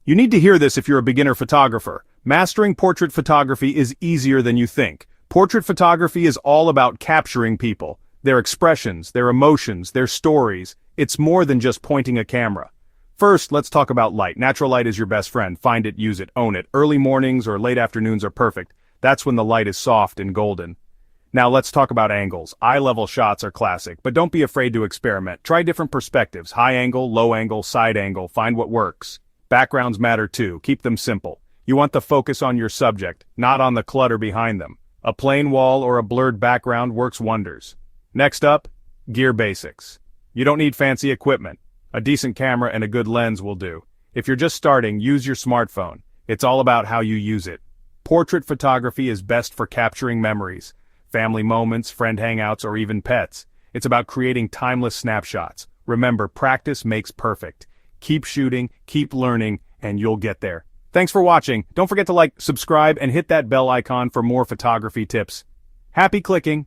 You need to hear this if you're a beginner photographer. Mastering portrait photography is easier than you think. Portrait photography is all about capturing people, their expressions, their emotions, their stories. It's more than just pointing a camera. First, let's talk about light. Natural light is your best friend. Find it, use it, own it. Early mornings or late afternoons are perfect. That's when the light is soft and golden. Now let's talk about angles. Eye-level shots are classic, but don't be afraid to experiment. Try different perspectives. High angle, low angle, side angle. Find what works. Backgrounds matter too. Keep them simple. You want the focus on your subject, not on the clutter behind them. A plain wall or a blurred background works wonders. Next up, gear basics. You don't need fancy equipment. A decent camera and a good lens will do. If you're just starting, use your smartphone. It's all about how you use it. Portrait photography is best for capturing memories, family moments, friend hangouts, or even pets. It's about creating timeless snapshots. Remember, practice makes perfect. Keep shooting, keep learning, and you'll get there. Thanks for watching. Don't forget to like, subscribe, and hit that bell icon for more photography tips. Happy clicking!